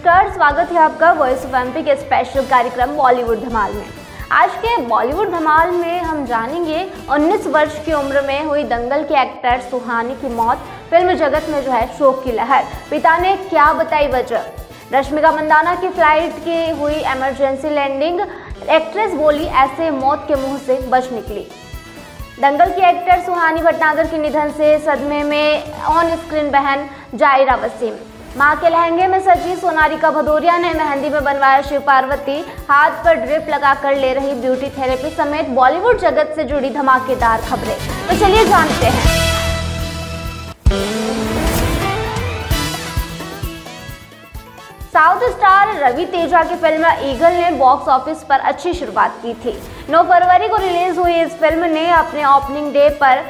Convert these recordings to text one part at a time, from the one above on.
नमस्कार, स्वागत है आपका वॉइस ऑफ एमपी के स्पेशल कार्यक्रम बॉलीवुड धमाल में। आज के बॉलीवुड धमाल में हम जानेंगे 19 वर्ष की उम्र में हुई दंगल के एक्टर सुहानी की मौत। फिल्म जगत में जो है शोक की लहर। पिता ने क्या बताई वजह। रश्मिका मंदाना की फ्लाइट की हुई इमरजेंसी लैंडिंग। एक्ट्रेस बोली ऐसे मौत के मुंह से बच निकली। दंगल की एक्टर सुहानी भटनागर के निधन से सदमे में ऑन स्क्रीन बहन जायरा वसीम। मां के लहंगे में सजी सोनारिका भदौरिया ने मेहंदी में बनवाया शिव पार्वती। हाथ पर ड्रिप लगाकर ले रही ब्यूटी थेरेपी समेत बॉलीवुड जगत से जुड़ी धमाकेदार खबरें। तो चलिए जानते हैं। साउथ स्टार रवि तेजा की फिल्म ईगल ने बॉक्स ऑफिस पर अच्छी शुरुआत की थी। 9 फरवरी को रिलीज हुई इस फिल्म ने अपने ओपनिंग डे पर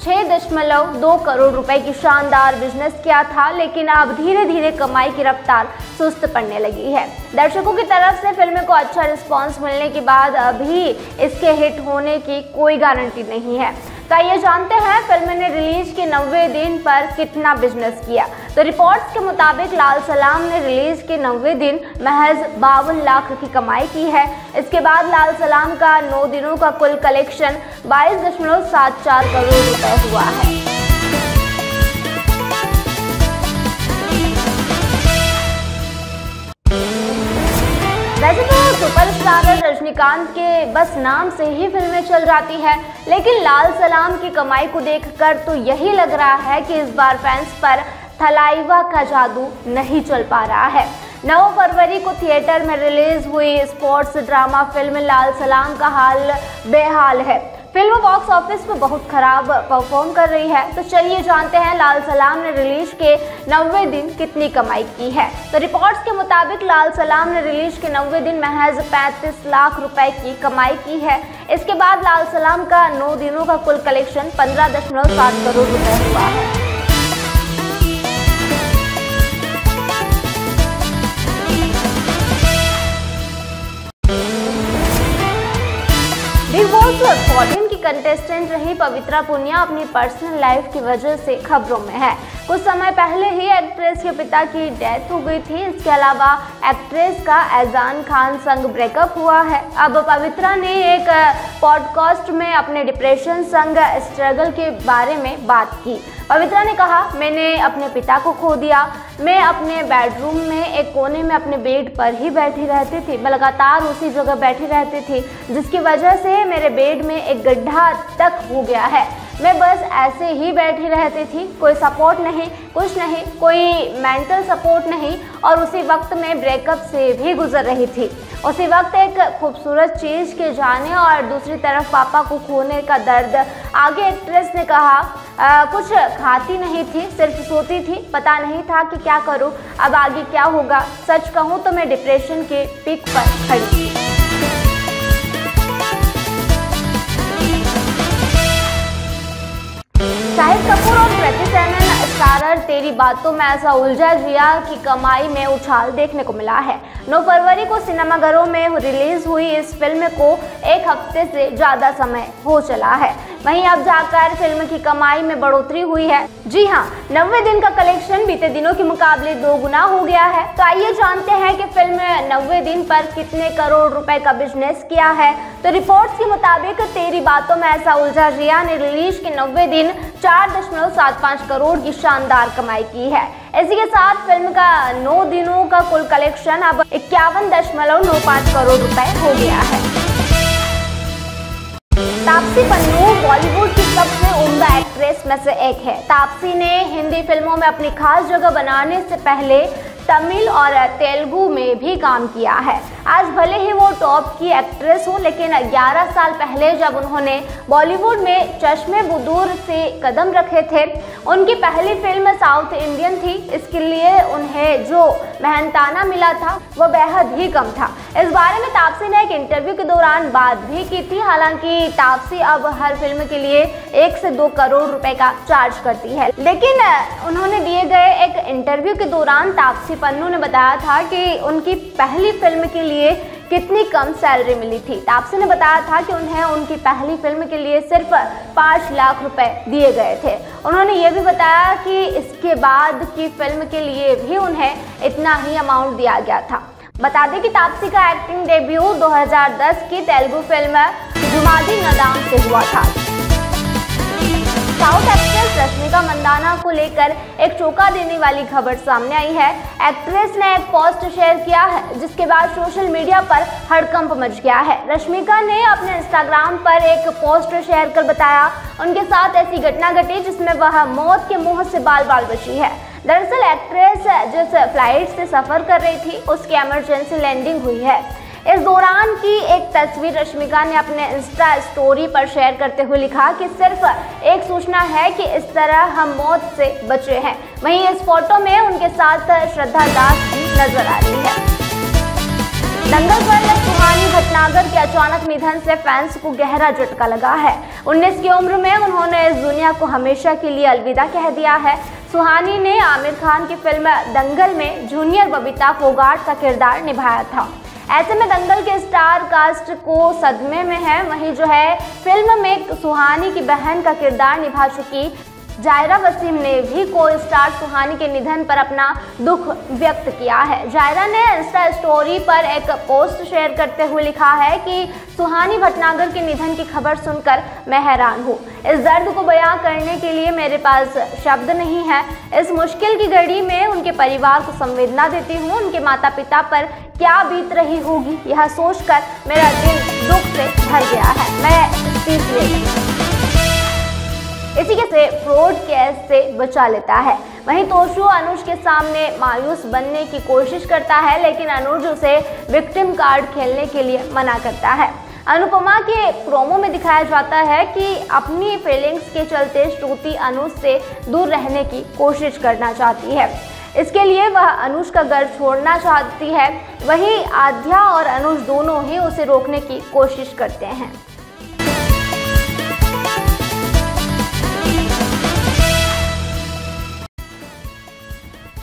6.2 करोड़ रुपए की शानदार बिजनेस किया था, लेकिन अब धीरे धीरे कमाई की रफ्तार सुस्त पड़ने लगी है। दर्शकों की तरफ से फिल्म को अच्छा रिस्पांस मिलने के बाद अभी इसके हिट होने की कोई गारंटी नहीं है। तो ये जानते हैं फिल्म ने रिलीज के 90 दिन पर कितना बिजनेस किया। तो रिपोर्ट्स के मुताबिक लाल सलाम ने रिलीज के 90 दिन महज 52 लाख की कमाई की है। इसके बाद लाल सलाम का 9 दिनों का कुल कलेक्शन 22.74 करोड़ रुपए हुआ है। वैसे तो सुपरस्टार रजनीकांत के बस नाम से ही फिल्में चल जाती है, लेकिन लाल सलाम की कमाई को देखकर तो यही लग रहा है कि इस बार फैंस पर थलाइवा का जादू नहीं चल पा रहा है। 9 फरवरी को थिएटर में रिलीज हुई स्पोर्ट्स ड्रामा फिल्म लाल सलाम का हाल बेहाल है। फिल्म बॉक्स ऑफिस पर बहुत खराब परफॉर्म कर रही है। तो चलिए जानते हैं लाल सलाम ने रिलीज के 90 दिन कितनी कमाई की है। तो रिपोर्ट्स के मुताबिक लाल सलाम ने रिलीज के 90 दिन महज 35 लाख रुपए की कमाई की है। इसके बाद लाल सलाम का 9 दिनों का कुल कलेक्शन 15.7 करोड़ रुपए हुआ है। बिग बॉस 14 की कंटेस्टेंट रही पवित्रा पुनिया अपनी पर्सनल लाइफ की वजह से खबरों में है। कुछ समय पहले ही एक्ट्रेस के पिता की डेथ हो गई थी। इसके अलावा एक्ट्रेस का एजान खान संग ब्रेकअप हुआ है। अब पवित्रा ने एक पॉडकास्ट में अपने डिप्रेशन संग स्ट्रगल के बारे में बात की। पवित्रा ने कहा, मैंने अपने पिता को खो दिया। मैं अपने बेडरूम में एक कोने में अपने बेड पर ही बैठी रहती थी। मैं लगातार उसी जगह बैठी रहती थी, जिसकी वजह से मेरे बेड में एक गड्ढा तक हो गया है। मैं बस ऐसे ही बैठी रहती थी, कोई सपोर्ट नहीं, कुछ नहीं, कोई मेंटल सपोर्ट नहीं। और उसी वक्त मैं ब्रेकअप से भी गुजर रही थी। उसी वक्त एक खूबसूरत चीज़ के जाने और दूसरी तरफ पापा को खोने का दर्द। आगे एक्ट्रेस ने कहा, कुछ खाती नहीं थी, सिर्फ सोती थी। पता नहीं था कि क्या करूं, अब आगे क्या होगा। सच कहूं तो मैं डिप्रेशन के पीक पर खड़ी थी। शाहिद कपूर और कृति सेनन स्टारर तेरी बातों में ऐसा उलझा जिया की कमाई में उछाल देखने को मिला है। 9 फरवरी को सिनेमाघरों में रिलीज हुई इस फिल्म को 1 हफ्ते से ज्यादा समय हो चला है। वहीं अब जाकर फिल्म की कमाई में बढ़ोतरी हुई है। जी हां, 90 दिन का कलेक्शन बीते दिनों के मुकाबले 2 गुना हो गया है। तो आइए जानते हैं कि फिल्म 90 दिन पर कितने करोड़ रुपए का बिजनेस किया है। तो रिपोर्ट्स के मुताबिक तेरी बातों में ऐसा उलझा जिया ने रिलीज के 90 दिन 4.75 करोड़ की शानदार कमाई की है। इसी के साथ फिल्म का 9 दिनों का कुल कलेक्शन अब 51.95 करोड़ रुपए हो गया है। तापसी पन्नू बॉलीवुड की सबसे उम्दा एक्ट्रेस में से एक है। तापसी ने हिंदी फिल्मों में अपनी खास जगह बनाने से पहले तमिल और तेलुगु में भी काम किया है। आज भले ही वो टॉप की एक्ट्रेस हो, लेकिन 11 साल पहले जब उन्होंने बॉलीवुड में चश्मे बुदूर से कदम रखे थे, उनकी पहली फिल्म साउथ इंडियन थी। इसके लिए उन्हें जो मेहनताना मिला था वो बेहद ही कम था। इस बारे में तापसी ने एक इंटरव्यू के दौरान बात भी की थी। हालांकि तापसी अब हर फिल्म के लिए 1 से 2 करोड़ रुपए का चार्ज करती है, लेकिन उन्होंने दिए गए एक इंटरव्यू के दौरान तापसी पन्नू ने बताया था कि उनकी पहली फिल्म के लिए कितनी कम सैलरी मिली थी। तापसी ने बताया था कि उन्हें उनकी पहली फिल्म के लिए सिर्फ 5 लाख रुपए दिए गए थे। उन्होंने ये भी बताया कि इसके बाद की फिल्म के लिए भी उन्हें इतना ही अमाउंट दिया गया था। बता दें कि तापसी का एक्टिंग डेब्यू 2010 की तेलुगु फिल्म जुमादी नदाम से हुआ था। साउथ एक्ट्रेस रश्मिका मंदाना को लेकर एक चौंका देने वाली खबर सामने आई है। एक्ट्रेस ने एक पोस्ट शेयर किया है जिसके बाद सोशल मीडिया पर हड़कंप मच गया है। रश्मिका ने अपने इंस्टाग्राम पर एक पोस्ट शेयर कर बताया उनके साथ ऐसी घटना घटी जिसमें वह मौत के मुंह से बाल बाल बची है। दरअसल एक्ट्रेस जिस फ्लाइट से सफर कर रही थी उसकी इमरजेंसी लैंडिंग हुई है। इस दौरान की एक तस्वीर रश्मिका ने अपने इंस्टा स्टोरी पर शेयर करते हुए लिखा कि सिर्फ एक सूचना है कि इस तरह हम मौत से बचे हैं। वहीं इस फोटो में उनके साथ श्रद्धा दास भी नजर आ रही है। दंगल पर सुहानी भटनागर के अचानक निधन से फैंस को गहरा झटका लगा है। 19 की उम्र में उन्होंने इस दुनिया को हमेशा के लिए अलविदा कह दिया है। सुहानी ने आमिर खान की फिल्म दंगल में जूनियर बबीता फोगाट का किरदार निभाया था। ऐसे में दंगल के स्टार कास्ट को सदमे में है। वहीं जो है फिल्म में सुहानी की बहन का किरदार निभा चुकी जायरा वसीम ने भी को स्टार सुहानी के निधन पर अपना दुख व्यक्त किया है। जायरा ने इंस्टा स्टोरी पर एक पोस्ट शेयर करते हुए लिखा है कि सुहानी भटनागर के निधन की खबर सुनकर मैं हैरान हूँ। इस दर्द को बयां करने के लिए मेरे पास शब्द नहीं है। इस मुश्किल की घड़ी में उनके परिवार को संवेदना देती हूँ। उनके माता पिता पर क्या बीत रही होगी यह सोचकर मेरा दिल दुख से भर गया है। मैं इसी के से फ्रॉड केस से बचा लेता है। वहीं तोशु अनुज के सामने मायूस बनने की कोशिश करता है लेकिन अनुज उसे विक्टिम कार्ड खेलने के लिए मना करता है। अनुपमा के प्रोमो में दिखाया जाता है कि अपनी फीलिंग्स के चलते श्रुति अनुज से दूर रहने की कोशिश करना चाहती है। इसके लिए वह अनुज का घर छोड़ना चाहती है। वहीं आध्या और अनुज दोनों ही उसे रोकने की कोशिश करते हैं।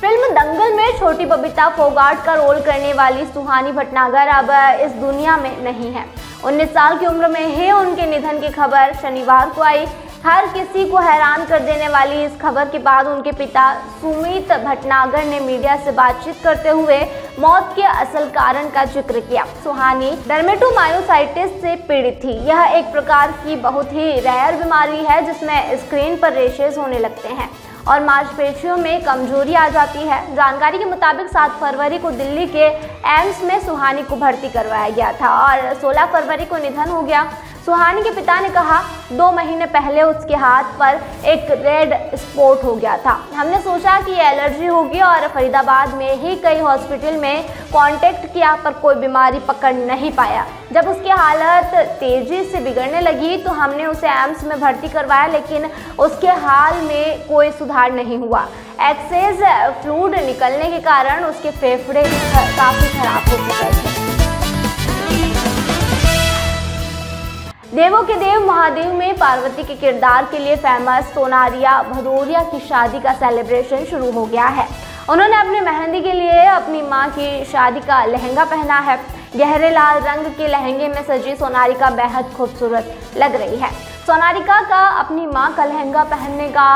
फिल्म दंगल में छोटी बबीता फोगाट का रोल करने वाली सुहानी भटनागर अब इस दुनिया में नहीं है। 19 साल की उम्र में ही उनके निधन की खबर शनिवार को आई। हर किसी को हैरान कर देने वाली इस खबर के बाद उनके पिता सुमित भटनागर ने मीडिया से बातचीत करते हुए मौत के असल कारण का जिक्र किया। सुहानी डर्मेटोमायोसाइटिस से पीड़ित थी। यह एक प्रकार की बहुत ही रेयर बीमारी है जिसमें स्क्रीन पर रेशेज होने लगते हैं और मांसपेशियों में कमजोरी आ जाती है। जानकारी के मुताबिक 7 फरवरी को दिल्ली के एम्स में सुहानी को भर्ती करवाया गया था और 16 फरवरी को निधन हो गया। सुहानी के पिता ने कहा 2 महीने पहले उसके हाथ पर एक रेड स्पॉट हो गया था। हमने सोचा कि ये एलर्जी होगी और फरीदाबाद में ही कई हॉस्पिटल में कांटेक्ट किया पर कोई बीमारी पकड़ नहीं पाया। जब उसकी हालत तेजी से बिगड़ने लगी तो हमने उसे एम्स में भर्ती करवाया लेकिन उसके हाल में कोई सुधार नहीं हुआ। एक्सेस फ्लूइड निकलने के कारण उसके फेफड़े काफ़ी खराब हो चुके थे। देवों के देव महादेव में पार्वती के किरदार के लिए फेमस सोनारिया भदौरिया की शादी का सेलिब्रेशन शुरू हो गया है। उन्होंने अपनी मेहंदी के लिए अपनी मां की शादी का लहंगा पहना है। गहरे लाल रंग के लहंगे में सजी सोनारिका बेहद खूबसूरत लग रही है। सोनारिका का अपनी मां का लहंगा पहनने का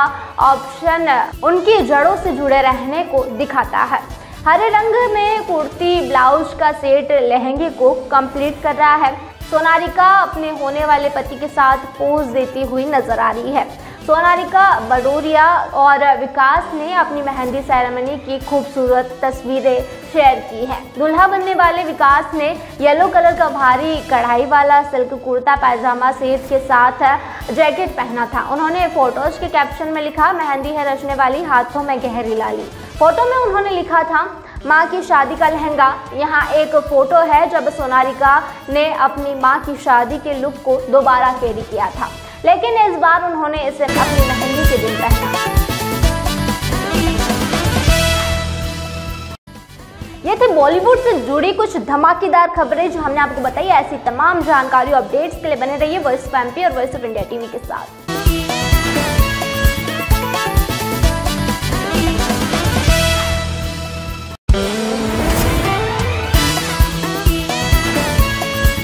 ऑप्शन उनकी जड़ों से जुड़े रहने को दिखाता है। हरे रंग में कुर्ती ब्लाउज का सेट लहंगे को कंप्लीट कर रहा है। सोनारिका अपने होने वाले पति के साथ पोज देती हुई नजर आ रही है। सोनारिका भदौरिया और विकास ने अपनी मेहंदी सेरेमनी की खूबसूरत तस्वीरें शेयर की हैं। दुल्हा बनने वाले विकास ने येलो कलर का भारी कढ़ाई वाला सिल्क कुर्ता पैजामा सेट के साथ जैकेट पहना था। उन्होंने फोटोज के कैप्शन में लिखा, मेहंदी है रचने वाली, हाथों में गहरी लाली। फोटो में उन्होंने लिखा था, माँ की शादी का लहंगा। यहाँ एक फोटो है जब सोनारिका ने अपनी माँ की शादी के लुक को दोबारा कैरी किया था, लेकिन इस बार उन्होंने इसे अपनी मेहंदी के दिन पहना। ये थी बॉलीवुड से जुड़ी कुछ धमाकेदार खबरें जो हमने आपको बताई। ऐसी तमाम जानकारी और अपडेट्स के लिए बने रहिए वॉइस ऑफ एमपी और वॉइस ऑफ इंडिया टीवी के साथ।